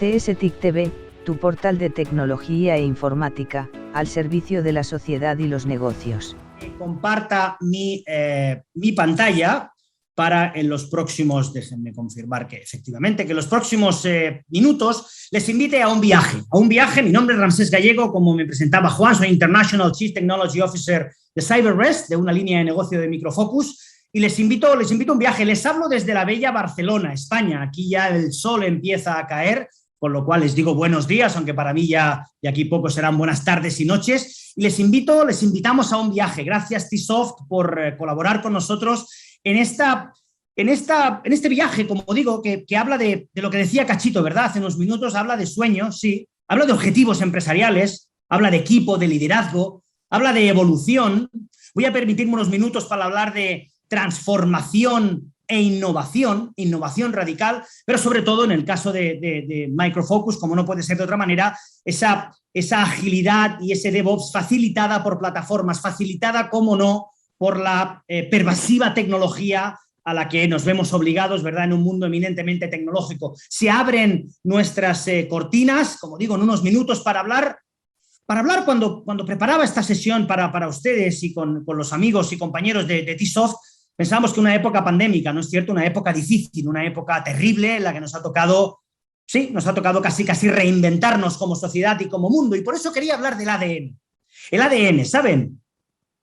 CSTIC TV, tu portal de tecnología e informática, al servicio de la sociedad y los negocios. Comparta mi pantalla para en los próximos, déjenme confirmar que efectivamente, que en los próximos minutos les invite a un viaje. Mi nombre es Ramsés Gallego, como me presentaba Juan, soy International Chief Technology Officer de CyberRest, de una línea de negocio de Micro Focus, y les invito a un viaje. Les hablo desde la bella Barcelona, España. Aquí ya el sol empieza a caer, con lo cual les digo buenos días, aunque para mí ya de aquí poco serán buenas tardes y noches. Y les invitamos a un viaje. Gracias T-Soft por colaborar con nosotros en este viaje, como digo, que habla de lo que decía Cachito, ¿verdad? Hace unos minutos habla de sueños, sí, habla de objetivos empresariales, habla de equipo, de liderazgo, habla de evolución. Voy a permitirme unos minutos para hablar de transformación e innovación radical, pero sobre todo en el caso de Micro Focus, como no puede ser de otra manera, esa agilidad y ese DevOps facilitada por plataformas, facilitada, como no, por la pervasiva tecnología a la que nos vemos obligados, ¿verdad?, en un mundo eminentemente tecnológico. Se abren nuestras cortinas, como digo, en unos minutos para hablar cuando preparaba esta sesión para ustedes y con los amigos y compañeros de T-Soft. Pensábamos que una época pandémica, ¿no es cierto? Una época difícil, una época terrible en la que nos ha tocado casi reinventarnos como sociedad y como mundo. Y por eso quería hablar del ADN. El ADN, ¿saben?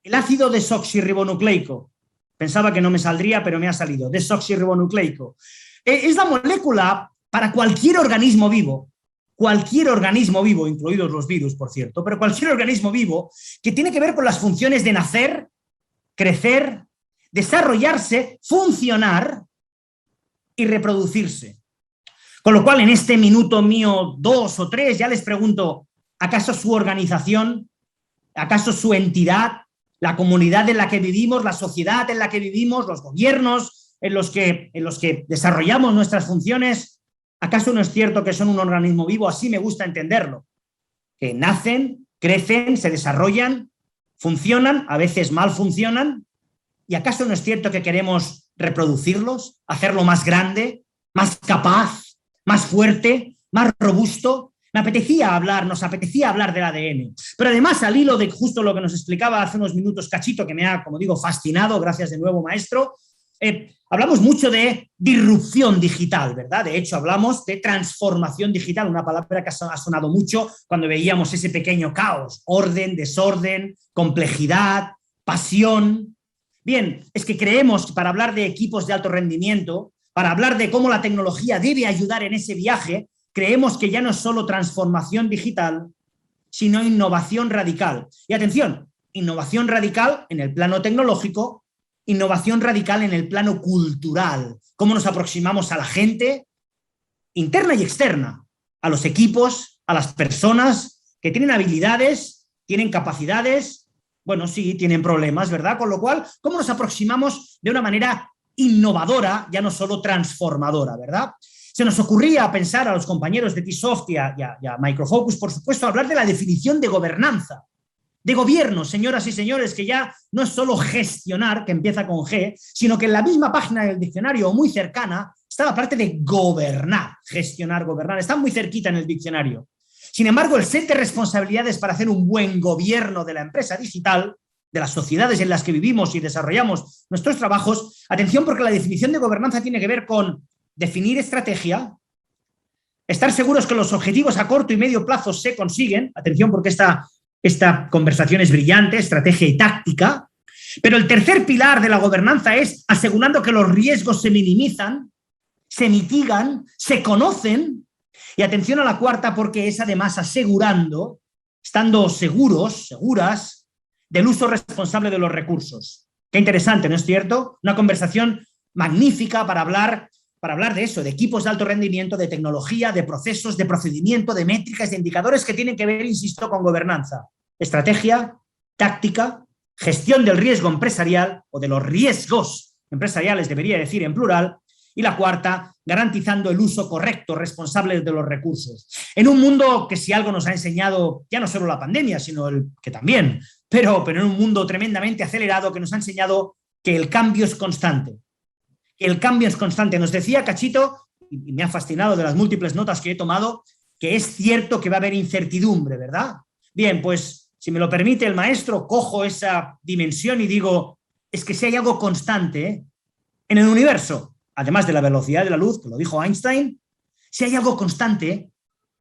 El ácido desoxirribonucleico. Pensaba que no me saldría, pero me ha salido. Desoxirribonucleico. Es la molécula para cualquier organismo vivo, incluidos los virus, por cierto, pero cualquier organismo vivo que tiene que ver con las funciones de nacer, crecer, desarrollarse, funcionar y reproducirse. Con lo cual, en este minuto mío 2 o 3, ya les pregunto, ¿acaso su organización, acaso su entidad, la comunidad en la que vivimos, la sociedad en la que vivimos, los gobiernos en los que desarrollamos nuestras funciones, acaso no es cierto que son un organismo vivo? Así me gusta entenderlo. Que nacen, crecen, se desarrollan, funcionan, a veces mal funcionan. ¿Y acaso no es cierto que queremos reproducirlos, hacerlo más grande, más capaz, más fuerte, más robusto? Nos apetecía hablar del ADN. Pero además, al hilo de justo lo que nos explicaba hace unos minutos Cachito, que me ha, como digo, fascinado, gracias de nuevo, maestro, hablamos mucho de disrupción digital, ¿verdad? De hecho, hablamos de transformación digital, una palabra que ha sonado mucho cuando veíamos ese pequeño caos, orden, desorden, complejidad, pasión. Bien, es que creemos que para hablar de equipos de alto rendimiento, para hablar de cómo la tecnología debe ayudar en ese viaje, creemos que ya no es solo transformación digital, sino innovación radical. Y atención, innovación radical en el plano tecnológico, innovación radical en el plano cultural. Cómo nos aproximamos a la gente, interna y externa, a los equipos, a las personas que tienen habilidades, tienen capacidades. Bueno, sí, tienen problemas, ¿verdad? Con lo cual, ¿cómo nos aproximamos de una manera innovadora, ya no solo transformadora, ¿verdad? Se nos ocurría pensar a los compañeros de T-Soft y a Micro Focus, por supuesto, hablar de la definición de gobernanza, de gobierno, señoras y señores, que ya no es solo gestionar, que empieza con G, sino que en la misma página del diccionario, o muy cercana, está la parte de gobernar, gestionar, gobernar, está muy cerquita en el diccionario. Sin embargo, el set de responsabilidades para hacer un buen gobierno de la empresa digital, de las sociedades en las que vivimos y desarrollamos nuestros trabajos, atención, porque la definición de gobernanza tiene que ver con definir estrategia, estar seguros que los objetivos a corto y medio plazo se consiguen, atención porque esta conversación es brillante, estrategia y táctica, pero el tercer pilar de la gobernanza es asegurando que los riesgos se minimizan, se mitigan, se conocen. Y atención a la cuarta, porque es además asegurando, estando seguras, del uso responsable de los recursos. Qué interesante, ¿no es cierto? Una conversación magnífica para hablar de eso, de equipos de alto rendimiento, de tecnología, de procesos, de procedimiento, de métricas, de indicadores que tienen que ver, insisto, con gobernanza. Estrategia, táctica, gestión del riesgo empresarial, o de los riesgos empresariales, debería decir en plural. Y la cuarta, garantizando el uso correcto, responsable de los recursos. En un mundo que si algo nos ha enseñado, ya no solo la pandemia, sino que también, pero en un mundo tremendamente acelerado que nos ha enseñado que el cambio es constante. El cambio es constante. Nos decía Cachito, y me ha fascinado de las múltiples notas que he tomado, que es cierto que va a haber incertidumbre, ¿verdad? Bien, pues si me lo permite el maestro, cojo esa dimensión y digo, es que si hay algo constante en el universo, además de la velocidad de la luz, que lo dijo Einstein, si hay algo constante,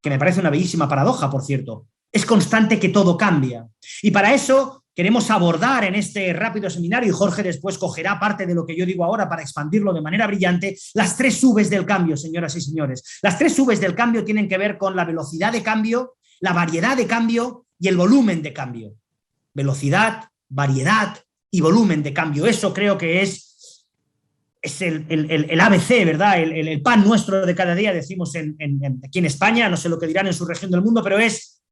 que me parece una bellísima paradoja, por cierto, es constante que todo cambia. Y para eso queremos abordar en este rápido seminario, y Jorge después cogerá parte de lo que yo digo ahora para expandirlo de manera brillante, las 3 Vs del cambio, señoras y señores. Las 3 Vs del cambio tienen que ver con la velocidad de cambio, la variedad de cambio y el volumen de cambio. Velocidad, variedad y volumen de cambio. Eso creo que es el ABC, ¿verdad? El pan nuestro de cada día, decimos aquí en España, no sé lo que dirán en su región del mundo, pero es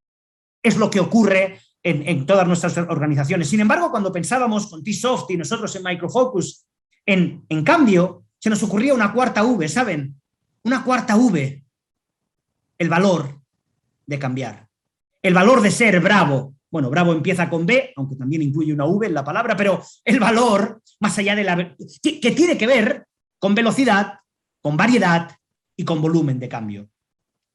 lo que ocurre en todas nuestras organizaciones. Sin embargo, cuando pensábamos con T-Soft y nosotros en Micro Focus en cambio, se nos ocurría una cuarta V, ¿saben? Una cuarta V. El valor de cambiar. El valor de ser bravo. Bueno, bravo empieza con B, aunque también incluye una V en la palabra, pero el valor, más allá de la... que tiene que ver con velocidad, con variedad y con volumen de cambio.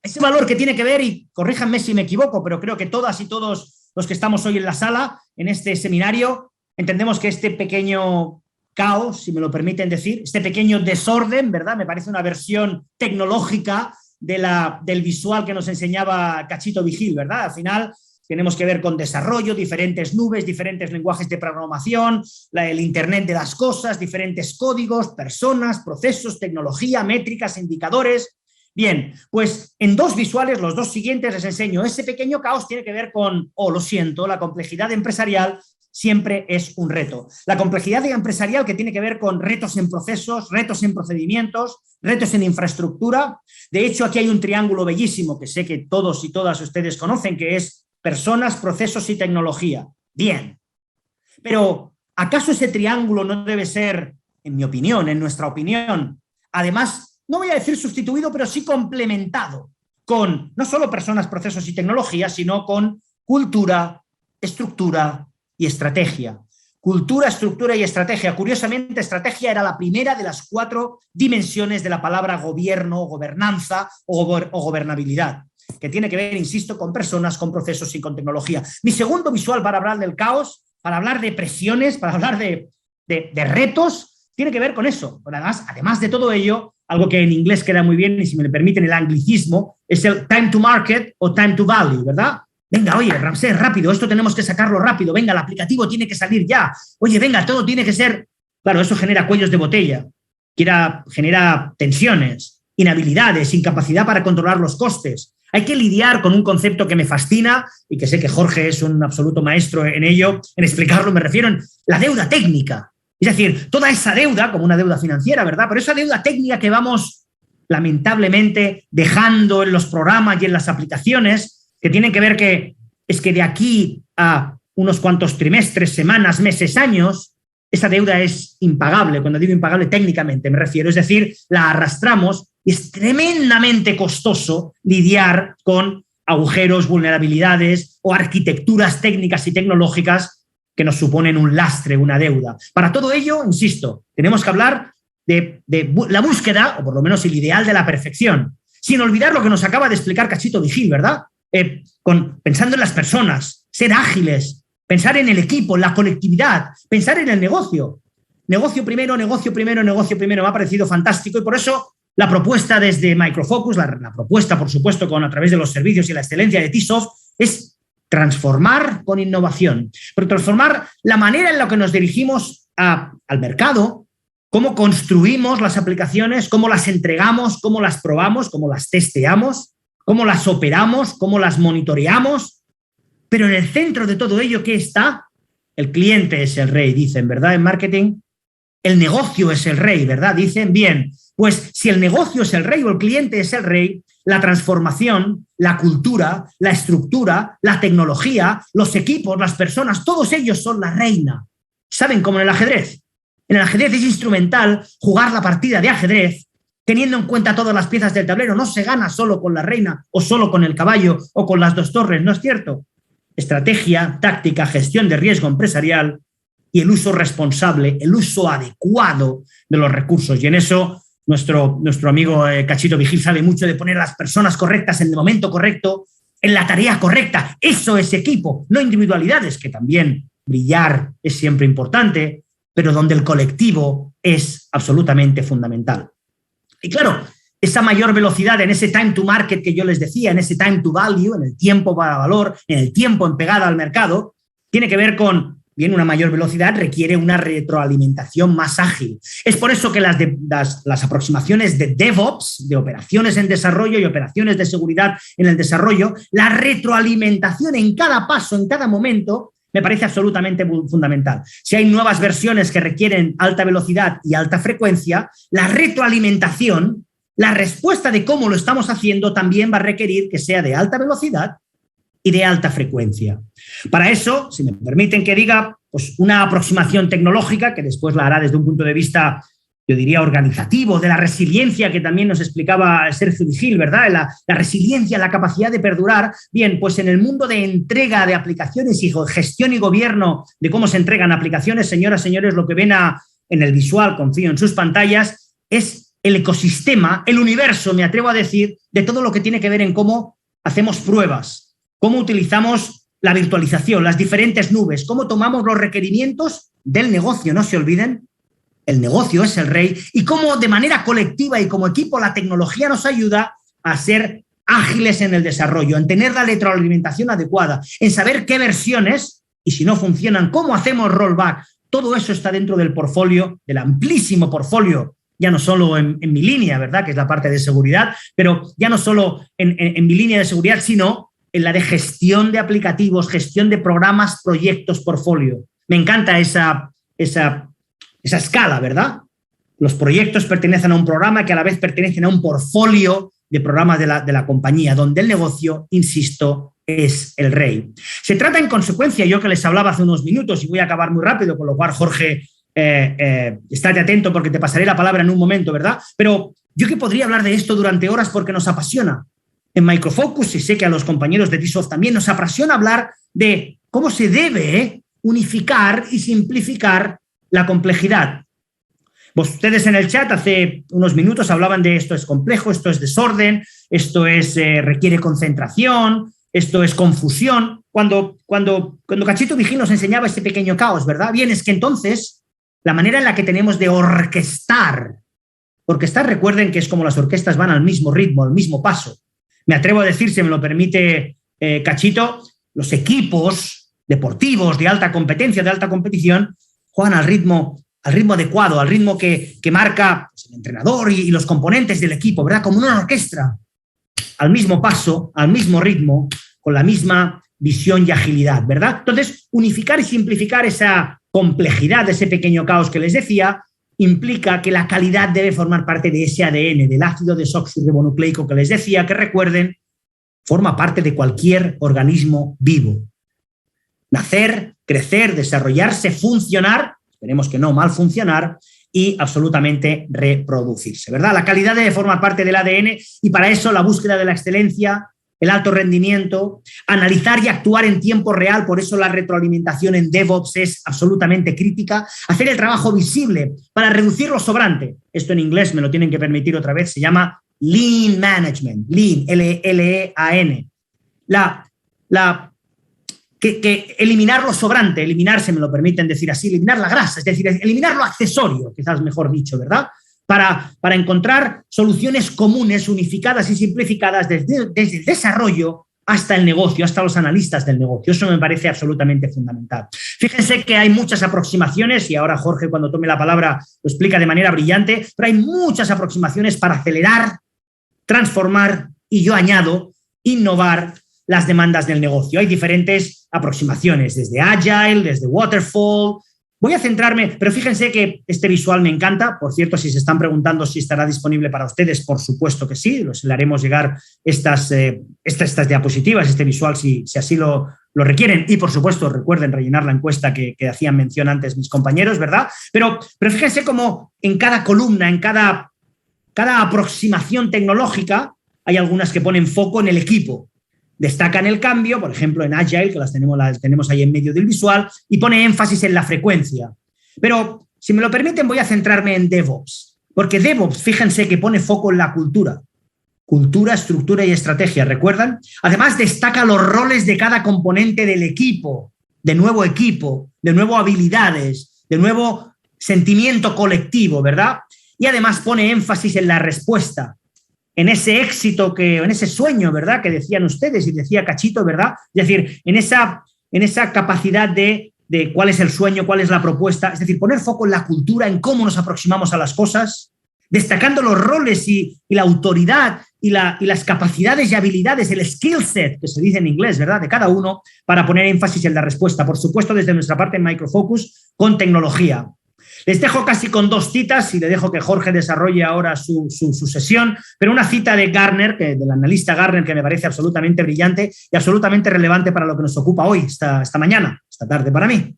Ese valor que tiene que ver, y corríjanme si me equivoco, pero creo que todas y todos los que estamos hoy en la sala, en este seminario, entendemos que este pequeño caos, si me lo permiten decir, este pequeño desorden, ¿verdad? Me parece una versión tecnológica del visual que nos enseñaba Cachito Vigil, ¿verdad? Al final tenemos que ver con desarrollo, diferentes nubes, diferentes lenguajes de programación, el Internet de las cosas, diferentes códigos, personas, procesos, tecnología, métricas, indicadores. Bien, pues en 2 visuales, los 2 siguientes, les enseño. Ese pequeño caos tiene que ver con, lo siento, la complejidad empresarial siempre es un reto. La complejidad empresarial que tiene que ver con retos en procesos, retos en procedimientos, retos en infraestructura. De hecho, aquí hay un triángulo bellísimo que sé que todos y todas ustedes conocen, que es personas, procesos y tecnología. Bien. Pero, ¿acaso ese triángulo no debe ser, en mi opinión, en nuestra opinión, además, no voy a decir sustituido, pero sí complementado con no solo personas, procesos y tecnología, sino con cultura, estructura y estrategia? Cultura, estructura y estrategia. Curiosamente, estrategia era la primera de las 4 dimensiones de la palabra gobierno, gobernanza o gobernabilidad, que tiene que ver, insisto, con personas, con procesos y con tecnología. Mi segundo visual para hablar del caos, para hablar de presiones, para hablar de retos, tiene que ver con eso. Además de todo ello, algo que en inglés queda muy bien, y si me permiten el anglicismo, es el time to market o time to value, ¿verdad? Venga, oye, Ramsés, rápido, esto tenemos que sacarlo rápido, venga, el aplicativo tiene que salir ya, oye, venga, todo tiene que ser... Claro, eso genera cuellos de botella, genera tensiones, inhabilidades, incapacidad para controlar los costes. Hay que lidiar con un concepto que me fascina y que sé que Jorge es un absoluto maestro en ello, en explicarlo, me refiero a la deuda técnica. Es decir, toda esa deuda, como una deuda financiera, ¿verdad? Pero esa deuda técnica que vamos, lamentablemente, dejando en los programas y en las aplicaciones, que tienen que ver que es que de aquí a unos cuantos trimestres, semanas, meses, años, esa deuda es impagable. Cuando digo impagable, técnicamente me refiero. Es decir, la arrastramos y es tremendamente costoso lidiar con agujeros, vulnerabilidades o arquitecturas técnicas y tecnológicas que nos suponen un lastre, una deuda. Para todo ello, insisto, tenemos que hablar de la búsqueda, o por lo menos el ideal de la perfección, sin olvidar lo que nos acaba de explicar Cachito Vigil, ¿verdad? Pensando en las personas, ser ágiles, pensar en el equipo, en la colectividad, pensar en el negocio. Negocio primero, negocio primero, negocio primero. Me ha parecido fantástico y por eso la propuesta desde Micro Focus, la propuesta, por supuesto, a través de los servicios y la excelencia de T-Soft, es transformar con innovación, pero transformar la manera en la que nos dirigimos al mercado, cómo construimos las aplicaciones, cómo las entregamos, cómo las probamos, cómo las testeamos, cómo las operamos, cómo las monitoreamos. Pero en el centro de todo ello, ¿qué está? El cliente es el rey, dicen, ¿verdad? En marketing, el negocio es el rey, ¿verdad? Dicen, bien, pues si el negocio es el rey o el cliente es el rey, la transformación, la cultura, la estructura, la tecnología, los equipos, las personas, todos ellos son la reina. ¿Saben? Como en el ajedrez. En el ajedrez es instrumental jugar la partida de ajedrez teniendo en cuenta todas las piezas del tablero. No se gana solo con la reina o solo con el caballo o con las 2 torres, ¿no es cierto? Estrategia, táctica, gestión de riesgo empresarial y el uso responsable, el uso adecuado de los recursos. Y en eso nuestro amigo Cachito Vigil sabe mucho de poner a las personas correctas en el momento correcto, en la tarea correcta. Eso es equipo, no individualidades, que también brillar es siempre importante, pero donde el colectivo es absolutamente fundamental. Y claro, esa mayor velocidad en ese time to market que yo les decía, en ese time to value, en el tiempo para valor, en el tiempo en pegada al mercado, tiene que ver con, bien, una mayor velocidad requiere una retroalimentación más ágil. Es por eso que las aproximaciones de DevOps, de operaciones en desarrollo y operaciones de seguridad en el desarrollo, la retroalimentación en cada paso, en cada momento, me parece absolutamente fundamental. Si hay nuevas versiones que requieren alta velocidad y alta frecuencia, la retroalimentación, la respuesta de cómo lo estamos haciendo también va a requerir que sea de alta velocidad y de alta frecuencia. Para eso, si me permiten que diga, pues una aproximación tecnológica, que después la hará desde un punto de vista, yo diría, organizativo, de la resiliencia que también nos explicaba Sergio Vigil, ¿verdad? La resiliencia, la capacidad de perdurar. Bien, pues en el mundo de entrega de aplicaciones y gestión y gobierno de cómo se entregan aplicaciones, señoras, señores, lo que ven en el visual, confío en sus pantallas, es el ecosistema, el universo, me atrevo a decir, de todo lo que tiene que ver en cómo hacemos pruebas, cómo utilizamos la virtualización, las diferentes nubes, cómo tomamos los requerimientos del negocio, no se olviden, el negocio es el rey, y cómo de manera colectiva y como equipo la tecnología nos ayuda a ser ágiles en el desarrollo, en tener la retroalimentación adecuada, en saber qué versiones, y si no funcionan, cómo hacemos rollback. Todo eso está dentro del portfolio, del amplísimo portfolio, ya no solo en mi línea, ¿verdad?, que es la parte de seguridad, pero ya no solo en mi línea de seguridad, sino en la de gestión de aplicativos, gestión de programas, proyectos, portfolio. Me encanta esa escala, ¿verdad? Los proyectos pertenecen a un programa que a la vez pertenecen a un portfolio de programas de la compañía, donde el negocio, insisto, es el rey. Se trata, en consecuencia, yo que les hablaba hace unos minutos, y voy a acabar muy rápido, con lo cual, Jorge, estate atento porque te pasaré la palabra en un momento, ¿verdad? Pero yo que podría hablar de esto durante horas porque nos apasiona. En Micro Focus, y sé que a los compañeros de TSOFT también nos apasiona hablar de cómo se debe unificar y simplificar la complejidad. Ustedes en el chat hace unos minutos hablaban de esto es complejo, esto es desorden, esto requiere concentración, esto es confusión. Cuando Cachito Vigil nos enseñaba este pequeño caos, ¿verdad? Bien, es que entonces la manera en la que tenemos de orquestar, recuerden que es como las orquestas van al mismo ritmo, al mismo paso. Me atrevo a decir, si me lo permite Cachito, los equipos deportivos de alta competencia, de alta competición, juegan al ritmo adecuado, al ritmo que marca, pues, el entrenador y los componentes del equipo, ¿verdad? Como una orquesta, al mismo paso, al mismo ritmo, con la misma visión y agilidad, ¿verdad? Entonces, unificar y simplificar esa complejidad, ese pequeño caos que les decía, implica que la calidad debe formar parte de ese ADN, del ácido desoxirribonucleico que les decía, que recuerden, forma parte de cualquier organismo vivo. Nacer, crecer, desarrollarse, funcionar, esperemos que no mal funcionar, y absolutamente reproducirse, ¿verdad? La calidad debe formar parte del ADN y para eso la búsqueda de la excelencia, el alto rendimiento, analizar y actuar en tiempo real, por eso la retroalimentación en DevOps es absolutamente crítica, hacer el trabajo visible para reducir lo sobrante. Esto en inglés me lo tienen que permitir otra vez, se llama Lean Management, Lean, L-E-A-N. Que eliminar lo sobrante, eliminar, se me lo permiten decir así, eliminar la grasa, es decir, eliminar lo accesorio, quizás mejor dicho, ¿verdad? Para encontrar soluciones comunes, unificadas y simplificadas desde el desarrollo hasta el negocio, hasta los analistas del negocio. Eso me parece absolutamente fundamental. Fíjense que hay muchas aproximaciones, y ahora Jorge, cuando tome la palabra, lo explica de manera brillante, pero hay muchas aproximaciones para acelerar, transformar y, yo añado, innovar las demandas del negocio. Hay diferentes aproximaciones, desde Agile, desde Waterfall. Voy a centrarme, pero fíjense que este visual me encanta. Por cierto, si se están preguntando si estará disponible para ustedes, por supuesto que sí. Le haremos llegar estas diapositivas, este visual, si así lo requieren. Y, por supuesto, recuerden rellenar la encuesta que hacían mención antes mis compañeros, ¿verdad? Pero fíjense cómo en cada columna, en cada aproximación tecnológica, hay algunas que ponen foco en el equipo. Destacan el cambio, por ejemplo, en Agile, que las tenemos ahí en medio del visual, y pone énfasis en la frecuencia. Pero, si me lo permiten, voy a centrarme en DevOps. Porque DevOps, fíjense que pone foco en la cultura. Cultura, estructura y estrategia, ¿recuerdan? Además, destaca los roles de cada componente del equipo, de nuevo habilidades, de nuevo sentimiento colectivo, ¿verdad? Y además pone énfasis en la respuesta, en ese éxito, en ese sueño, ¿verdad?, que decían ustedes y decía Cachito, ¿verdad? Es decir, en esa capacidad de cuál es el sueño, cuál es la propuesta, es decir, poner foco en la cultura, en cómo nos aproximamos a las cosas, destacando los roles y la autoridad y las capacidades y habilidades, el skill set, que se dice en inglés, ¿verdad?, de cada uno, para poner énfasis en la respuesta. Por supuesto, desde nuestra parte en Micro Focus, con tecnología. Les dejo casi con 2 citas y le dejo que Jorge desarrolle ahora su sesión, pero una cita de Gartner, del analista Gartner, que me parece absolutamente brillante y absolutamente relevante para lo que nos ocupa hoy, esta mañana, esta tarde para mí.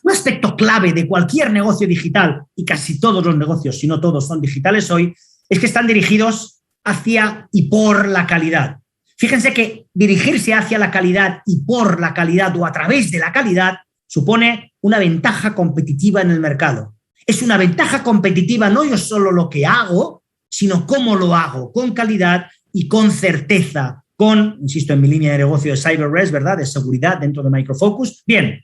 Un aspecto clave de cualquier negocio digital, y casi todos los negocios, si no todos, son digitales hoy, es que están dirigidos hacia y por la calidad. Fíjense que dirigirse hacia la calidad y por la calidad o a través de la calidad supone una ventaja competitiva en el mercado. Es una ventaja competitiva no yo solo lo que hago, sino cómo lo hago, con calidad y con certeza, insisto, en mi línea de negocio de CyberRes, ¿verdad?, de seguridad dentro de Micro Focus. Bien,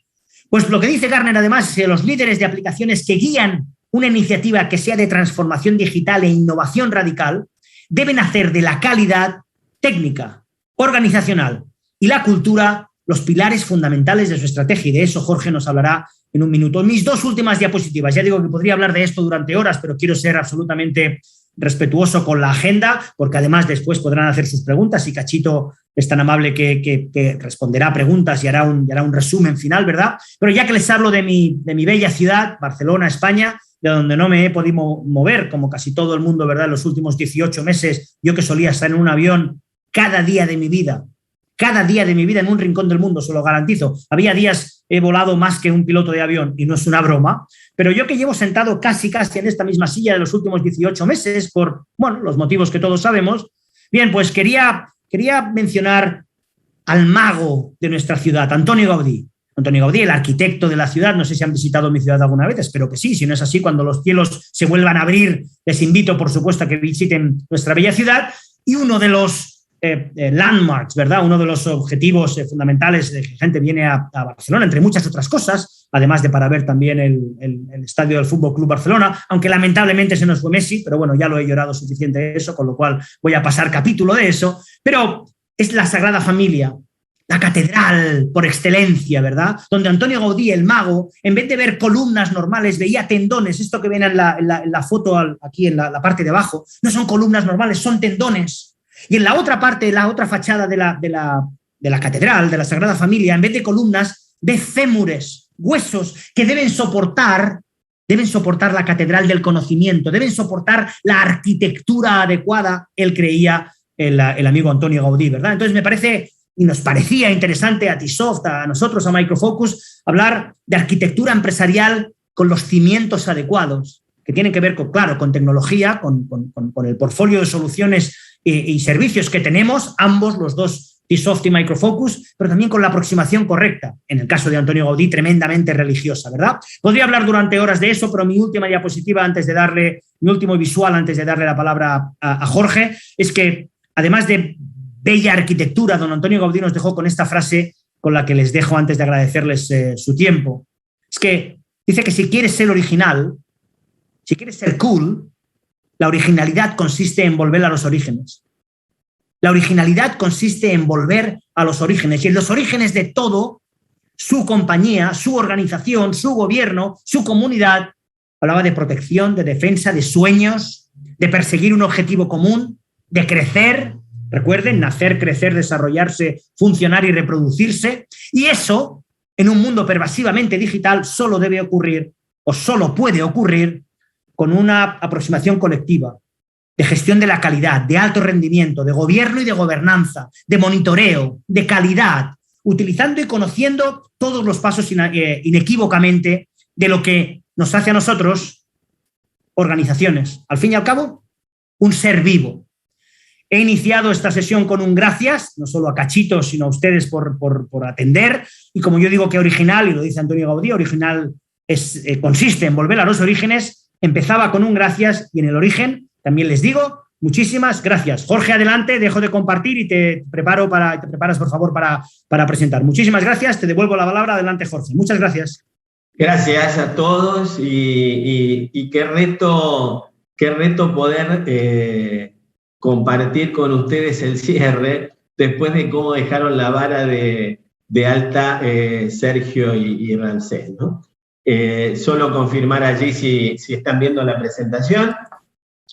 pues lo que dice Gartner además es que los líderes de aplicaciones que guían una iniciativa que sea de transformación digital e innovación radical deben hacer de la calidad técnica, organizacional y la cultura los pilares fundamentales de su estrategia, y de eso Jorge nos hablará en un minuto. Mis 2 últimas diapositivas, ya digo que podría hablar de esto durante horas, pero quiero ser absolutamente respetuoso con la agenda, porque además después podrán hacer sus preguntas y Cachito es tan amable que responderá preguntas y hará un resumen final, ¿verdad? Pero ya que les hablo de mi bella ciudad, Barcelona, España, de donde no me he podido mover, como casi todo el mundo, ¿verdad?, en los últimos 18 meses, yo que solía estar en un avión cada día de mi vida en un rincón del mundo, se lo garantizo. Había días he volado más que un piloto de avión y no es una broma, pero yo que llevo sentado casi en esta misma silla de los últimos 18 meses por, los motivos que todos sabemos, bien, pues quería mencionar al mago de nuestra ciudad, Antonio Gaudí. Antonio Gaudí, el arquitecto de la ciudad. No sé si han visitado mi ciudad alguna vez, espero que sí. Si no es así, cuando los cielos se vuelvan a abrir, les invito, por supuesto, a que visiten nuestra bella ciudad. Y uno de los landmarks, ¿verdad?, uno de los objetivos fundamentales de que gente viene a Barcelona, entre muchas otras cosas, además de para ver también el estadio del Fútbol Club Barcelona, aunque lamentablemente se nos fue Messi, pero bueno, ya lo he llorado suficiente de eso, con lo cual voy a pasar capítulo de eso, pero es la Sagrada Familia, la catedral por excelencia, ¿verdad?, donde Antonio Gaudí, el mago, en vez de ver columnas normales, veía tendones. Esto que ven en la foto aquí en la parte de abajo, no son columnas normales, son tendones. Y en la otra parte, la otra fachada de la catedral, de la Sagrada Familia, en vez de columnas, ve fémures, huesos que deben soportar la catedral del conocimiento, deben soportar la arquitectura adecuada, él creía, el amigo Antonio Gaudí, ¿verdad? Entonces me parece, y nos parecía interesante a Tisoft, a nosotros, a Micro Focus, hablar de arquitectura empresarial con los cimientos adecuados, que tienen que ver con tecnología, con el portfolio de soluciones y servicios que tenemos, ambos, los dos, Tisoft y Micro Focus, pero también con la aproximación correcta, en el caso de Antonio Gaudí, tremendamente religiosa, ¿verdad? Podría hablar durante horas de eso, pero mi última diapositiva, mi último visual antes de darle la palabra a Jorge, es que además de bella arquitectura, don Antonio Gaudí nos dejó con esta frase con la que les dejo antes de agradecerles su tiempo. Es que dice que si quieres ser original, si quieres ser cool, la originalidad consiste en volver a los orígenes. La originalidad consiste en volver a los orígenes. Y en los orígenes de todo, su compañía, su organización, su gobierno, su comunidad, hablaba de protección, de defensa, de sueños, de perseguir un objetivo común, de crecer. Recuerden, nacer, crecer, desarrollarse, funcionar y reproducirse. Y eso, en un mundo pervasivamente digital, solo debe ocurrir o solo puede ocurrir con una aproximación colectiva, de gestión de la calidad, de alto rendimiento, de gobierno y de gobernanza, de monitoreo, de calidad, utilizando y conociendo todos los pasos inequívocamente de lo que nos hace a nosotros organizaciones. Al fin y al cabo, un ser vivo. He iniciado esta sesión con un gracias, no solo a Cachito, sino a ustedes por atender. Y como yo digo que original, y lo dice Antonio Gaudí, original consiste en volver a los orígenes. empezaba con un gracias y en el origen también les digo muchísimas gracias. Jorge, adelante, dejo de compartir y te preparas, por favor, para presentar. Muchísimas gracias, te devuelvo la palabra. Adelante, Jorge. Muchas gracias. Gracias a todos y qué reto poder compartir con ustedes el cierre después de cómo dejaron la vara de alta Sergio y Ramsés, ¿no? Solo confirmar allí si están viendo la presentación.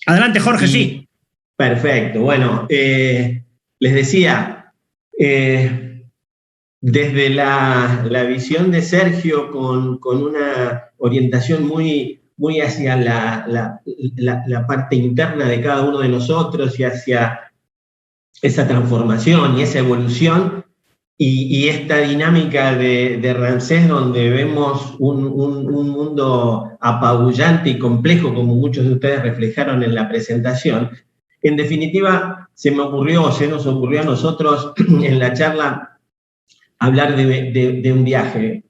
Adelante, Jorge, sí. Perfecto. Bueno, les decía, desde la visión de Sergio con una orientación muy hacia la parte interna de cada uno de nosotros y hacia esa transformación y esa evolución, y esta dinámica de Ramsés, donde vemos un mundo apabullante y complejo, como muchos de ustedes reflejaron en la presentación. En definitiva, se nos ocurrió a nosotros en la charla hablar de un viaje.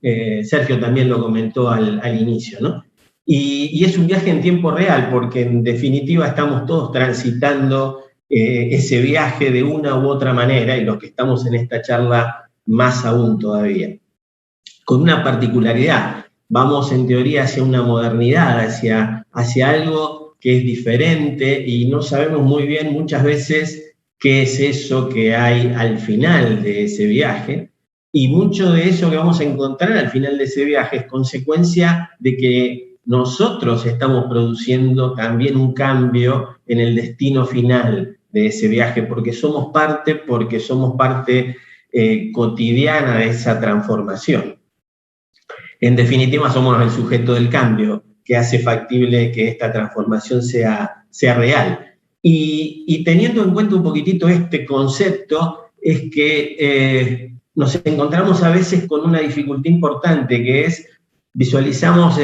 Sergio también lo comentó al inicio, ¿no? Y es un viaje en tiempo real, porque en definitiva estamos todos transitando ese viaje de una u otra manera, y los que estamos en esta charla más aún todavía. Con una particularidad, vamos en teoría hacia una modernidad, hacia algo que es diferente, y no sabemos muy bien muchas veces qué es eso que hay al final de ese viaje, y mucho de eso que vamos a encontrar al final de ese viaje es consecuencia de que nosotros estamos produciendo también un cambio en el destino final de ese viaje, porque somos parte cotidiana de esa transformación. En definitiva, somos el sujeto del cambio que hace factible que esta transformación sea real. Y teniendo en cuenta un poquitito este concepto, es que nos encontramos a veces con una dificultad importante, que es visualizamos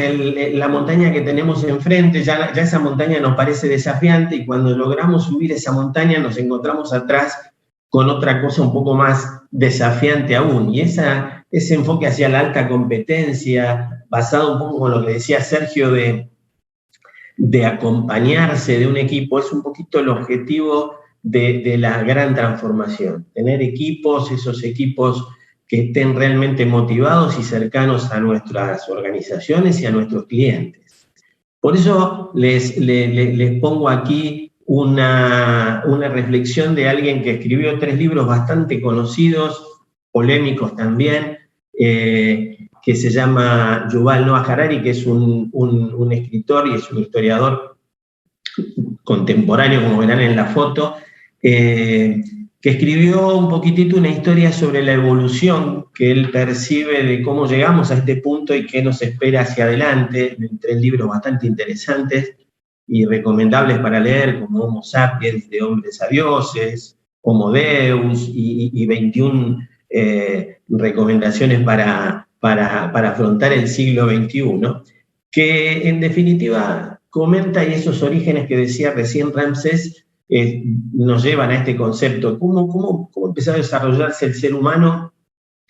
la montaña que tenemos enfrente, ya esa montaña nos parece desafiante, y cuando logramos subir esa montaña nos encontramos atrás con otra cosa un poco más desafiante aún. Y ese enfoque hacia la alta competencia, basado un poco en lo que decía Sergio de acompañarse de un equipo, es un poquito el objetivo de la gran transformación. Tener esos equipos que estén realmente motivados y cercanos a nuestras organizaciones y a nuestros clientes. Por eso les pongo aquí una reflexión de alguien que escribió 3 libros bastante conocidos, polémicos también, que se llama Yuval Noah Harari, que es un escritor y es un historiador contemporáneo, como verán en la foto, que escribió un poquitito una historia sobre la evolución que él percibe de cómo llegamos a este punto y qué nos espera hacia adelante, en 3 libros bastante interesantes y recomendables para leer, como Homo Sapiens, de hombres a dioses, Homo Deus, y 21 recomendaciones para afrontar el siglo XXI, que en definitiva comenta, y esos orígenes que decía recién Ramsés, nos llevan a este concepto, cómo empezó a desarrollarse el ser humano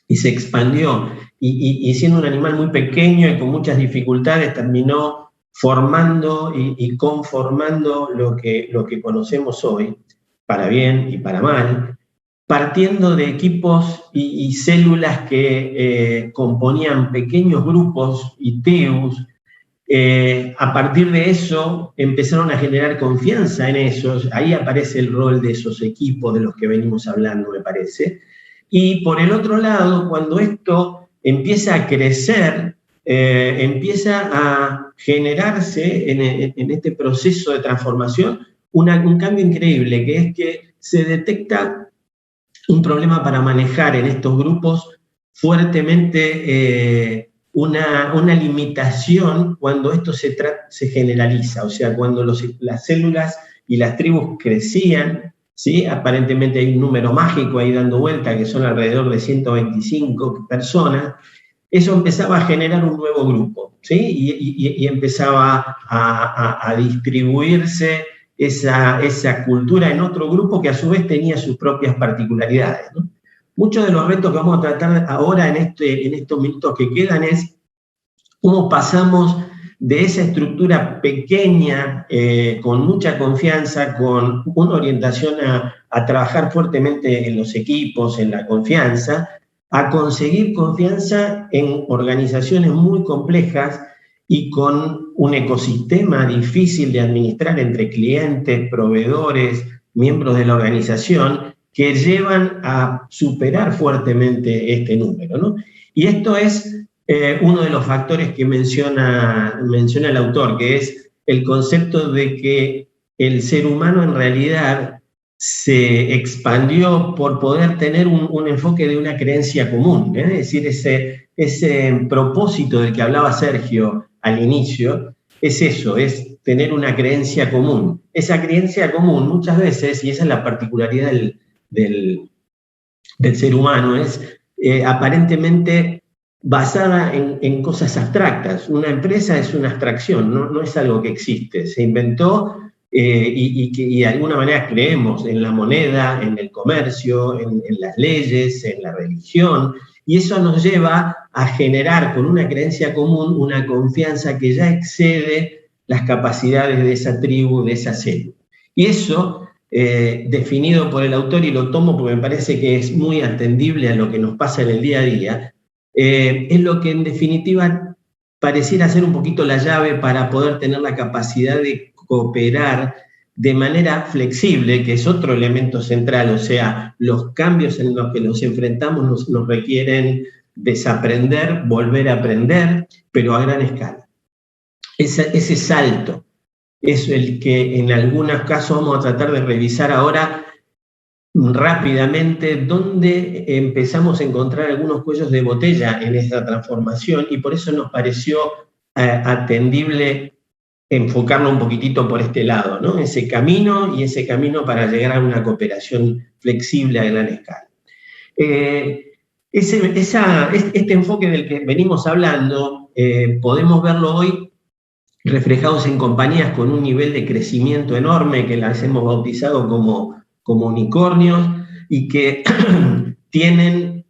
y se expandió, y siendo un animal muy pequeño y con muchas dificultades, terminó formando y conformando lo que conocemos hoy, para bien y para mal, partiendo de equipos y células que componían pequeños grupos y teus. A partir de eso empezaron a generar confianza en esos, ahí aparece el rol de esos equipos de los que venimos hablando, me parece. Y por el otro lado, cuando esto empieza a crecer, empieza a generarse en este proceso de transformación un cambio increíble, que es que se detecta un problema para manejar en estos grupos fuertemente una limitación cuando esto se generaliza, o sea, cuando las células y las tribus crecían, ¿sí? Aparentemente hay un número mágico ahí dando vuelta, que son alrededor de 125 personas, eso empezaba a generar un nuevo grupo, ¿sí? Y empezaba a distribuirse esa cultura en otro grupo que a su vez tenía sus propias particularidades, ¿no? Muchos de los retos que vamos a tratar ahora en estos minutos que quedan es cómo pasamos de esa estructura pequeña, con mucha confianza, con una orientación a trabajar fuertemente en los equipos, en la confianza, a conseguir confianza en organizaciones muy complejas y con un ecosistema difícil de administrar entre clientes, proveedores, miembros de la organización, que llevan a superar fuertemente este número, ¿no? Y esto es uno de los factores que menciona el autor, que es el concepto de que el ser humano en realidad se expandió por poder tener un enfoque de una creencia común, ¿eh? Es decir, ese propósito del que hablaba Sergio al inicio, es eso, es tener una creencia común. Esa creencia común muchas veces, y esa es la particularidad del ser humano, es aparentemente basada en cosas abstractas. Una empresa es una abstracción, no es algo que existe, se inventó y de alguna manera creemos en la moneda, en el comercio, en las leyes, en la religión, y eso nos lleva a generar con una creencia común una confianza que ya excede las capacidades de esa tribu, de esa célula. Y eso, definido por el autor, y lo tomo porque me parece que es muy atendible a lo que nos pasa en el día a día, es lo que en definitiva pareciera ser un poquito la llave para poder tener la capacidad de cooperar de manera flexible, que es otro elemento central. O sea, los cambios en los que nos enfrentamos nos requieren desaprender, volver a aprender, pero a gran escala. Ese salto es el que en algunos casos vamos a tratar de revisar ahora rápidamente, donde empezamos a encontrar algunos cuellos de botella en esta transformación, y por eso nos pareció atendible enfocarlo un poquitito por este lado, ¿no? Ese camino para llegar a una cooperación flexible a gran escala. Este enfoque del que venimos hablando, podemos verlo hoy reflejados en compañías con un nivel de crecimiento enorme, que las hemos bautizado como unicornios, y que tienen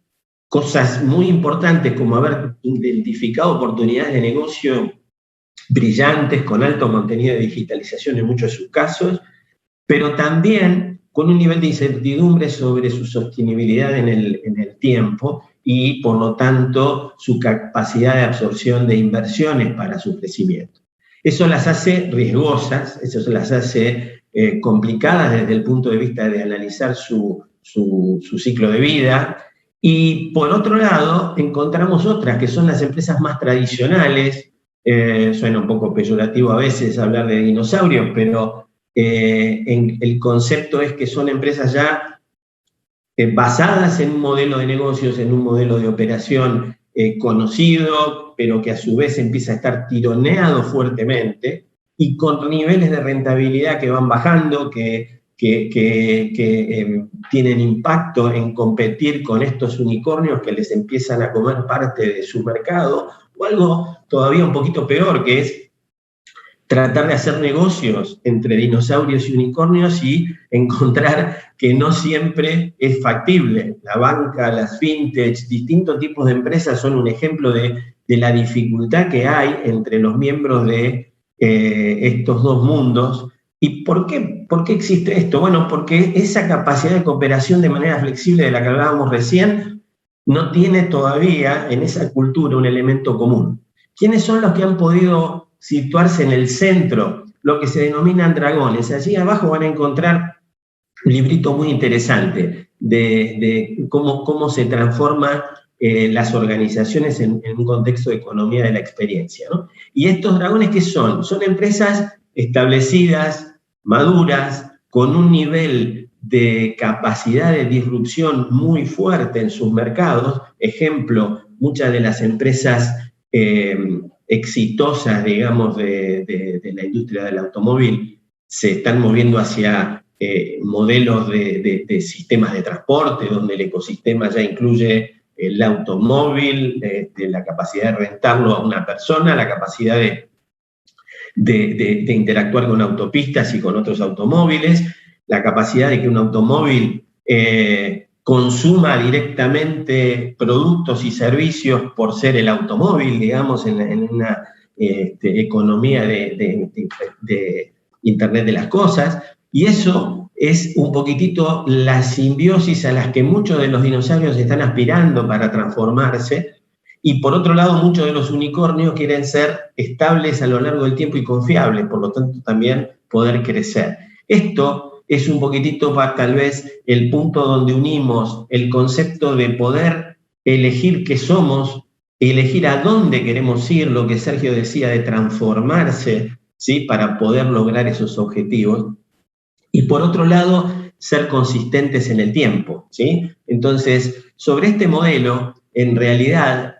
cosas muy importantes como haber identificado oportunidades de negocio brillantes, con alto contenido de digitalización en muchos de sus casos, pero también con un nivel de incertidumbre sobre su sostenibilidad en el tiempo y, por lo tanto, su capacidad de absorción de inversiones para su crecimiento. Eso las hace riesgosas, eso las hace complicadas desde el punto de vista de analizar su ciclo de vida. Y por otro lado, encontramos otras que son las empresas más tradicionales. Suena un poco peyorativo a veces hablar de dinosaurios, pero el concepto es que son empresas ya basadas en un modelo de negocios, en un modelo de operación conocido, pero que a su vez empieza a estar tironeado fuertemente, y con niveles de rentabilidad que van bajando, que tienen impacto en competir con estos unicornios que les empiezan a comer parte de su mercado, o algo todavía un poquito peor, que es tratar de hacer negocios entre dinosaurios y unicornios y encontrar que no siempre es factible. La banca, las fintech, distintos tipos de empresas son un ejemplo de la dificultad que hay entre los miembros de estos dos mundos. ¿Y por qué existe esto? Bueno, porque esa capacidad de cooperación de manera flexible de la que hablábamos recién no tiene todavía en esa cultura un elemento común. ¿Quiénes son los que han podido situarse en el centro? Lo que se denominan dragones. Allí abajo van a encontrar un librito muy interesante de cómo se transforman las organizaciones en un contexto de economía de la experiencia, ¿no? Y estos dragones, ¿qué son? Son empresas establecidas, maduras, con un nivel de capacidad de disrupción muy fuerte en sus mercados. Ejemplo, muchas de las empresas exitosas, digamos, de la industria del automóvil se están moviendo hacia modelos de sistemas de transporte, donde el ecosistema ya incluye el automóvil, la capacidad de rentarlo a una persona, la capacidad de interactuar con autopistas y con otros automóviles, la capacidad de que un automóvil consuma directamente productos y servicios por ser el automóvil, digamos, en economía de Internet de las cosas, y eso es un poquitito la simbiosis a las que muchos de los dinosaurios están aspirando para transformarse, y por otro lado muchos de los unicornios quieren ser estables a lo largo del tiempo y confiables, por lo tanto también poder crecer. Esto es un poquitito tal vez el punto donde unimos el concepto de poder elegir qué somos, elegir a dónde queremos ir, lo que Sergio decía de transformarse, ¿sí?, para poder lograr esos objetivos. Y por otro lado, ser consistentes en el tiempo, ¿sí? Entonces, sobre este modelo, en realidad,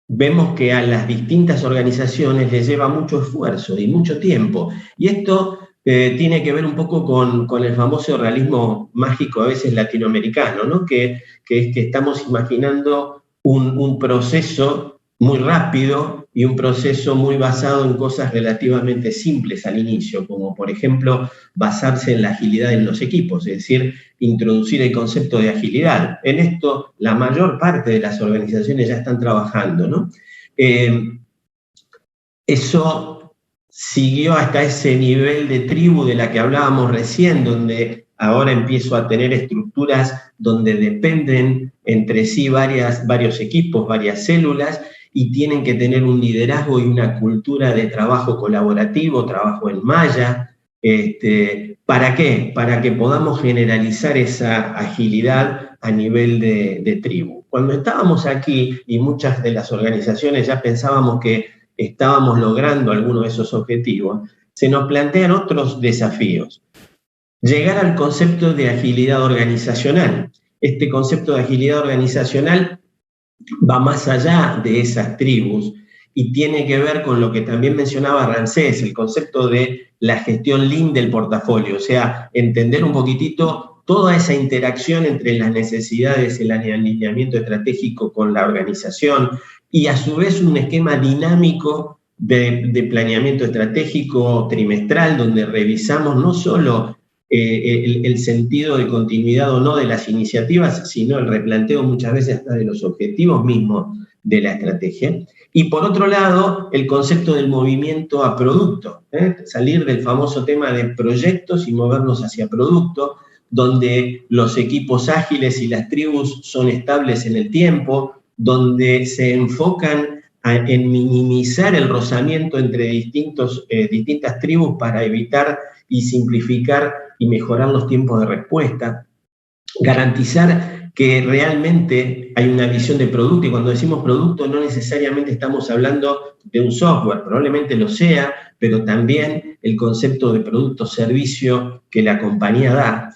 vemos que a las distintas organizaciones les lleva mucho esfuerzo y mucho tiempo. Y esto tiene que ver un poco con el famoso realismo mágico, a veces latinoamericano, ¿no? Que es que estamos imaginando un proceso muy rápido y un proceso muy basado en cosas relativamente simples al inicio, como por ejemplo basarse en la agilidad en los equipos, es decir, introducir el concepto de agilidad. En esto la mayor parte de las organizaciones ya están trabajando, ¿no? Eso siguió hasta ese nivel de tribu de la que hablábamos recién, donde ahora empiezo a tener estructuras donde dependen entre sí varios equipos, varias células, y tienen que tener un liderazgo y una cultura de trabajo colaborativo, trabajo en malla. ¿Para qué? Para que podamos generalizar esa agilidad a nivel de tribu. Cuando estábamos aquí, y muchas de las organizaciones ya pensábamos que estábamos logrando algunos de esos objetivos, se nos plantean otros desafíos. Llegar al concepto de agilidad organizacional. Este concepto de agilidad organizacional va más allá de esas tribus y tiene que ver con lo que también mencionaba Ramsés, el concepto de la gestión lean del portafolio, o sea, entender un poquitito toda esa interacción entre las necesidades, el alineamiento estratégico con la organización y a su vez un esquema dinámico de planeamiento estratégico trimestral donde revisamos no solo el sentido de continuidad o no de las iniciativas, sino el replanteo muchas veces hasta de los objetivos mismos de la estrategia. Y por otro lado, el concepto del movimiento a producto, salir del famoso tema de proyectos y movernos hacia producto, donde los equipos ágiles y las tribus son estables en el tiempo, donde se enfocan en minimizar el rozamiento entre distintas tribus para evitar y simplificar y mejorar los tiempos de respuesta, garantizar que realmente hay una visión de producto, y cuando decimos producto no necesariamente estamos hablando de un software, probablemente lo sea, pero también el concepto de producto-servicio que la compañía da.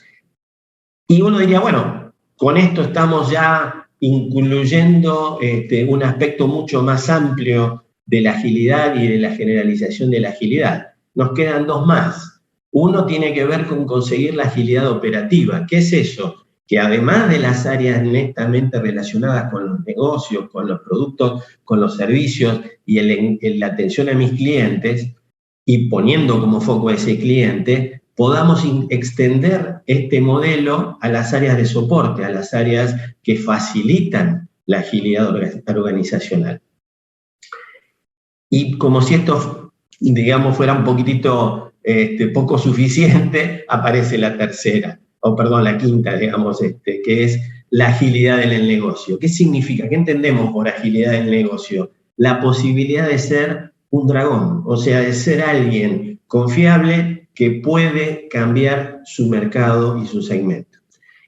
Y uno diría, bueno, con esto estamos ya incluyendo un aspecto mucho más amplio de la agilidad y de la generalización de la agilidad. Nos quedan dos más. Uno tiene que ver con conseguir la agilidad operativa. ¿Qué es eso? Que además de las áreas netamente relacionadas con los negocios, con los productos, con los servicios y la atención a mis clientes, y poniendo como foco a ese cliente, podamos extender este modelo a las áreas de soporte, a las áreas que facilitan la agilidad organizacional. Y como si esto, digamos, fuera un poquitito poco suficiente, aparece la quinta, digamos, que es la agilidad en el negocio. ¿Qué significa? ¿Qué entendemos por agilidad en el negocio? La posibilidad de ser un dragón, o sea, de ser alguien confiable que puede cambiar su mercado y su segmento.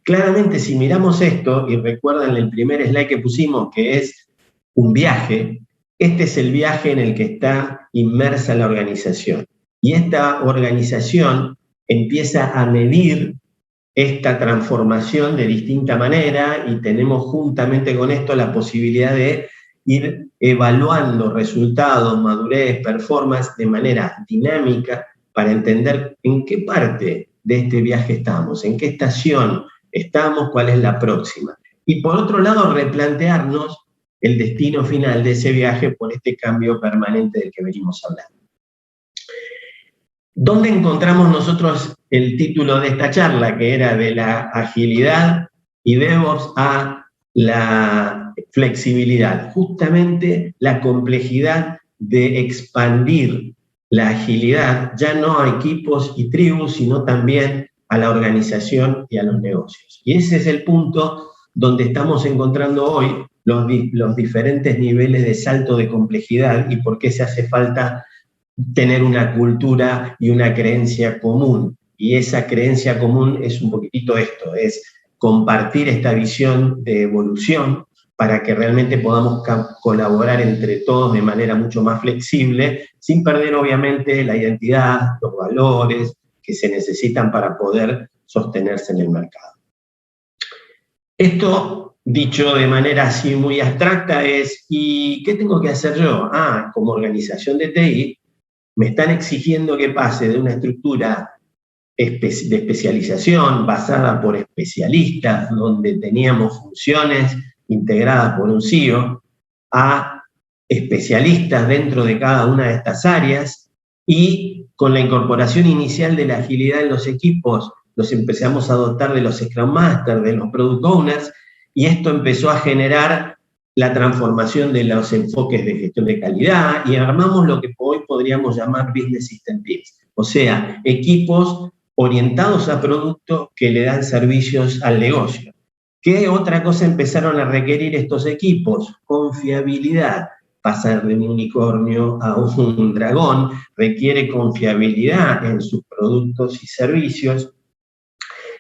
Claramente, si miramos esto, y recuerdan el primer slide que pusimos, que es un viaje, este es el viaje en el que está inmersa la organización. Y esta organización empieza a medir esta transformación de distinta manera y tenemos juntamente con esto la posibilidad de ir evaluando resultados, madurez, performance de manera dinámica para entender en qué parte de este viaje estamos, en qué estación estamos, cuál es la próxima. Y por otro lado, replantearnos el destino final de ese viaje por este cambio permanente del que venimos hablando. ¿Dónde encontramos nosotros el título de esta charla, que era de la agilidad y DevOps a la flexibilidad? Justamente la complejidad de expandir la agilidad ya no a equipos y tribus, sino también a la organización y a los negocios. Y ese es el punto donde estamos encontrando hoy los diferentes niveles de salto de complejidad y por qué se hace falta tener una cultura y una creencia común. Y esa creencia común es un poquitito esto, es compartir esta visión de evolución para que realmente podamos colaborar entre todos de manera mucho más flexible, sin perder obviamente la identidad, los valores que se necesitan para poder sostenerse en el mercado. Esto, dicho de manera así muy abstracta, es ¿y qué tengo que hacer yo? Como organización de TI, me están exigiendo que pase de una estructura de especialización basada por especialistas, donde teníamos funciones integradas por un CEO, a especialistas dentro de cada una de estas áreas, y con la incorporación inicial de la agilidad en los equipos, los empezamos a dotar de los Scrum Masters, de los Product Owners, y esto empezó a generar la transformación de los enfoques de gestión de calidad, y armamos lo que hoy podríamos llamar Business System Teams, o sea, equipos orientados a productos que le dan servicios al negocio. ¿Qué otra cosa empezaron a requerir estos equipos? Confiabilidad. Pasar de un unicornio a un dragón requiere confiabilidad en sus productos y servicios,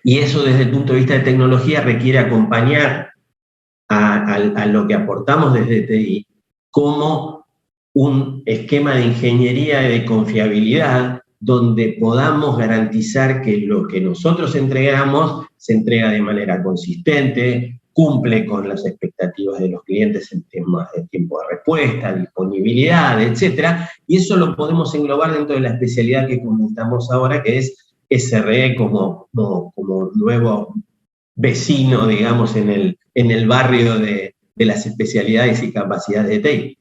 y eso desde el punto de vista de tecnología requiere acompañar a lo que aportamos desde TI como un esquema de ingeniería y de confiabilidad donde podamos garantizar que lo que nosotros entregamos se entrega de manera consistente, cumple con las expectativas de los clientes en temas de tiempo de respuesta, disponibilidad, etc. Y eso lo podemos englobar dentro de la especialidad que comentamos ahora, que es SRE como nuevo vecino, digamos, en el barrio de las especialidades y capacidades de TI.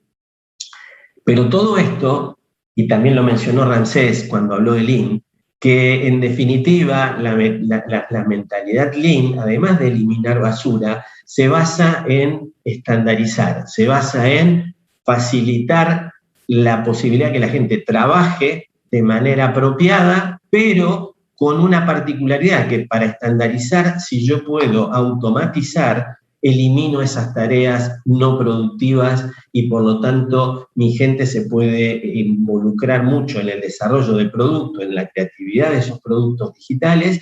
Pero todo esto, y también lo mencionó Ramsés cuando habló de Lean, que en definitiva la mentalidad Lean, además de eliminar basura, se basa en estandarizar, se basa en facilitar la posibilidad que la gente trabaje de manera apropiada, pero con una particularidad que para estandarizar, si yo puedo automatizar, elimino esas tareas no productivas y por lo tanto mi gente se puede involucrar mucho en el desarrollo del producto, en la creatividad de esos productos digitales,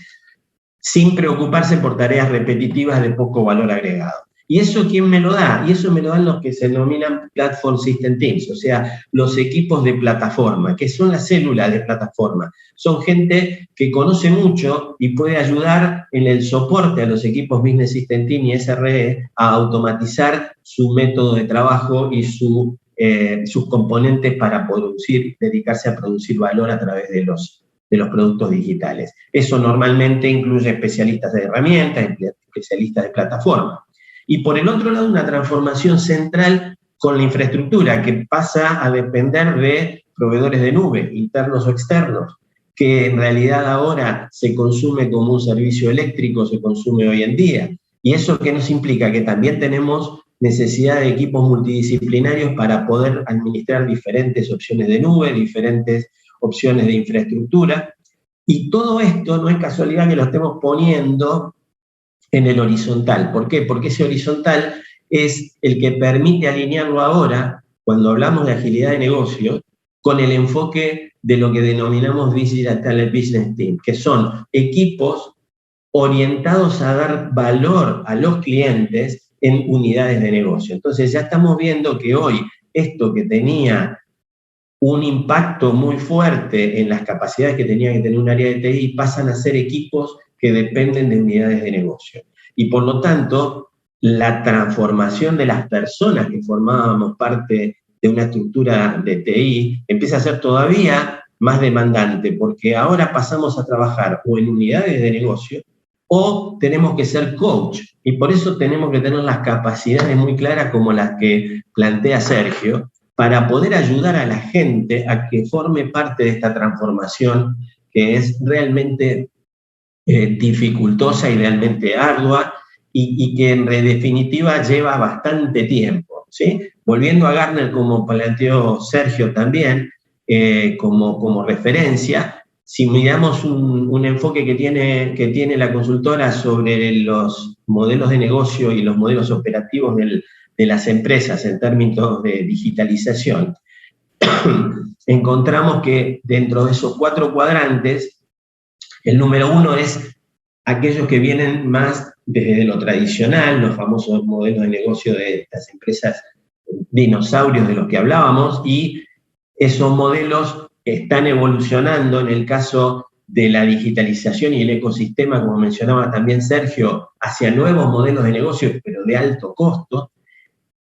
sin preocuparse por tareas repetitivas de poco valor agregado. ¿Y eso quién me lo da? Y eso me lo dan los que se denominan Platform System Teams, o sea, los equipos de plataforma, que son las células de plataforma. Son gente que conoce mucho y puede ayudar en el soporte a los equipos Business System Team y SRE a automatizar su método de trabajo y sus componentes para dedicarse a producir valor a través de los productos digitales. Eso normalmente incluye especialistas de herramientas, especialistas de plataforma. Y por el otro lado, una transformación central con la infraestructura, que pasa a depender de proveedores de nube, internos o externos, que en realidad ahora se consume como un servicio eléctrico, se consume hoy en día. ¿Y eso qué nos implica? Que también tenemos necesidad de equipos multidisciplinarios para poder administrar diferentes opciones de nube, diferentes opciones de infraestructura. Y todo esto no es casualidad que lo estemos poniendo en el horizontal. ¿Por qué? Porque ese horizontal es el que permite alinearlo ahora, cuando hablamos de agilidad de negocio, con el enfoque de lo que denominamos Digital Business Team, que son equipos orientados a dar valor a los clientes en unidades de negocio. Entonces ya estamos viendo que hoy esto que tenía un impacto muy fuerte en las capacidades que tenía que tener un área de TI pasan a ser equipos que dependen de unidades de negocio. Y por lo tanto, la transformación de las personas que formábamos parte de una estructura de TI empieza a ser todavía más demandante, porque ahora pasamos a trabajar o en unidades de negocio o tenemos que ser coach. Y por eso tenemos que tener las capacidades muy claras como las que plantea Sergio, para poder ayudar a la gente a que forme parte de esta transformación que es realmente dificultosa y realmente ardua y que en definitiva lleva bastante tiempo, ¿sí? volviendo a Gartner, como planteó Sergio también, como referencia, si miramos un enfoque que tiene la consultora sobre los modelos de negocio y los modelos operativos de las empresas en términos de digitalización, encontramos que dentro de esos 4 cuadrantes, el número 1 es aquellos que vienen más desde lo tradicional, los famosos modelos de negocio de las empresas dinosaurios de los que hablábamos, y esos modelos están evolucionando en el caso de la digitalización y el ecosistema, como mencionaba también Sergio, hacia nuevos modelos de negocio, pero de alto costo.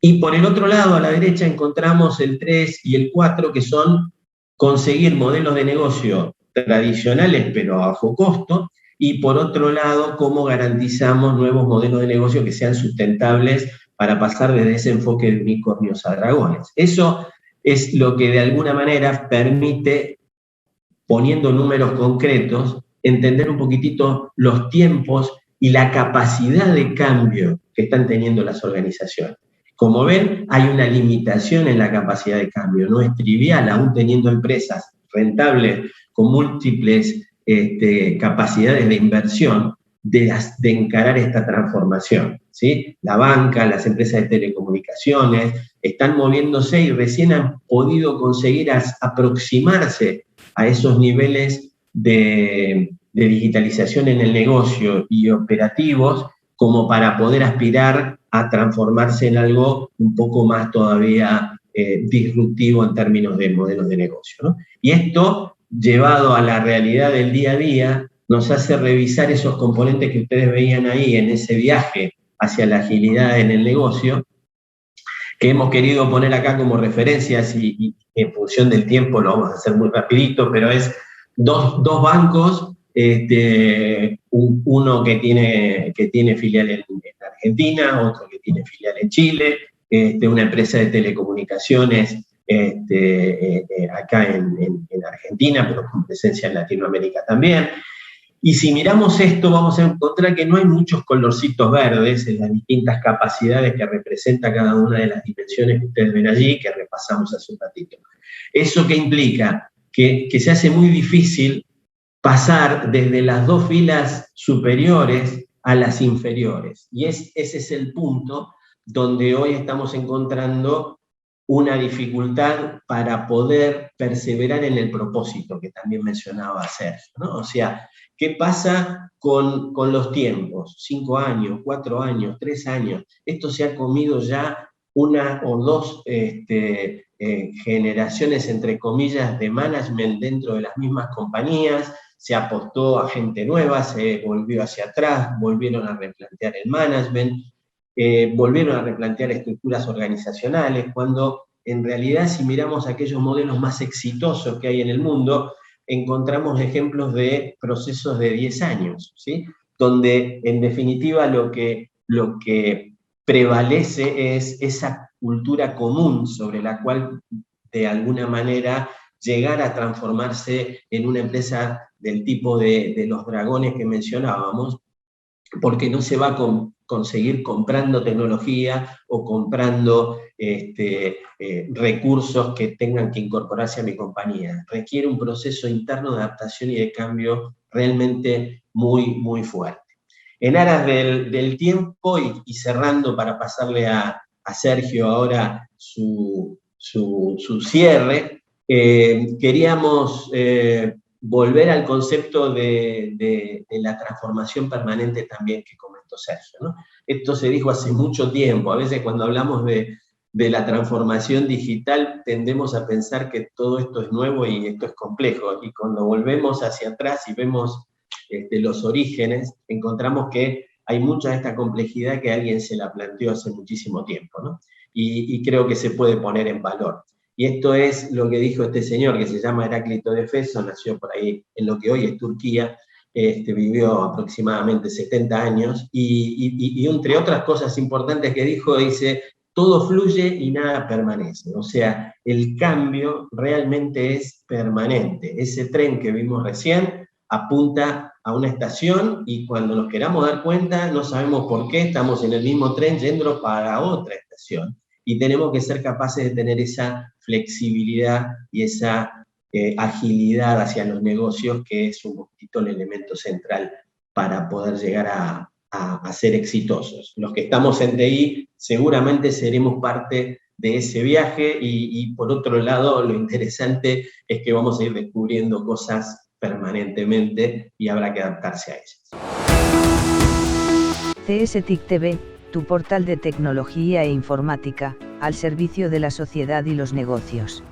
Y por el otro lado, a la derecha, encontramos el 3 y el 4, que son conseguir modelos de negocio tradicionales, pero a bajo costo, y por otro lado, cómo garantizamos nuevos modelos de negocio que sean sustentables para pasar desde ese enfoque de unicornios a dragones. Eso es lo que de alguna manera permite, poniendo números concretos, entender un poquitito los tiempos y la capacidad de cambio que están teniendo las organizaciones. Como ven, hay una limitación en la capacidad de cambio, no es trivial, aún teniendo empresas rentables con múltiples capacidades de inversión, de encarar esta transformación, ¿sí? La banca, las empresas de telecomunicaciones están moviéndose y recién han podido conseguir aproximarse a esos niveles de digitalización en el negocio y operativos como para poder aspirar a transformarse en algo un poco más todavía disruptivo en términos de modelos de negocio, ¿no? Y esto, llevado a la realidad del día a día, nos hace revisar esos componentes que ustedes veían ahí en ese viaje hacia la agilidad en el negocio, que hemos querido poner acá como referencias y en función del tiempo lo vamos a hacer muy rapidito, pero es dos bancos, uno que tiene filial en Argentina, otro que tiene filial en Chile, una empresa de telecomunicaciones acá en Argentina, pero con presencia en Latinoamérica también. Y si miramos esto, vamos a encontrar que no hay muchos colorcitos verdes en las distintas capacidades que representa cada una de las dimensiones que ustedes ven allí, que repasamos hace un ratito. ¿Eso qué implica? Que se hace muy difícil pasar desde las 2 filas superiores a las inferiores. Y ese es el punto donde hoy estamos encontrando una dificultad para poder perseverar en el propósito que también mencionaba Sergio, ¿no? O sea, ¿qué pasa con los tiempos? 5 años, 4 años, 3 años. Esto se ha comido ya 1 o 2 generaciones, entre comillas, de management dentro de las mismas compañías. Se apostó a gente nueva, se volvió hacia atrás, volvieron a replantear el management, volvieron a replantear estructuras organizacionales, cuando en realidad, si miramos aquellos modelos más exitosos que hay en el mundo, encontramos ejemplos de procesos de 10 años, ¿sí? Donde en definitiva lo que prevalece es esa cultura común sobre la cual de alguna manera llegar a transformarse en una empresa del tipo de los dragones que mencionábamos, porque no se va a conseguir comprando tecnología o comprando recursos que tengan que incorporarse a mi compañía. Requiere un proceso interno de adaptación y de cambio realmente muy, muy fuerte. En aras del tiempo y cerrando para pasarle a Sergio ahora su cierre, queríamos volver al concepto de la transformación permanente también que comentó Sergio, ¿no? Esto se dijo hace mucho tiempo. A veces cuando hablamos de la transformación digital tendemos a pensar que todo esto es nuevo y esto es complejo. Y cuando volvemos hacia atrás y vemos los orígenes, encontramos que hay mucha de esta complejidad que alguien se la planteó hace muchísimo tiempo, ¿no? Y creo que se puede poner en valor. Y esto es lo que dijo este señor, que se llama Heráclito de Éfeso, nació por ahí en lo que hoy es Turquía, vivió aproximadamente 70 años, y entre otras cosas importantes que dijo, dice, todo fluye y nada permanece. O sea, el cambio realmente es permanente. Ese tren que vimos recién apunta a una estación y cuando nos queramos dar cuenta no sabemos por qué estamos en el mismo tren yendo para otra estación. y tenemos que ser capaces de tener esa flexibilidad y esa agilidad hacia los negocios, que es un poquito el elemento central para poder llegar a ser exitosos. Los que estamos en TI seguramente seremos parte de ese viaje y por otro lado lo interesante es que vamos a ir descubriendo cosas permanentemente y habrá que adaptarse a ellas. CSTIC TV, tu portal de tecnología e informática, al servicio de la sociedad y los negocios.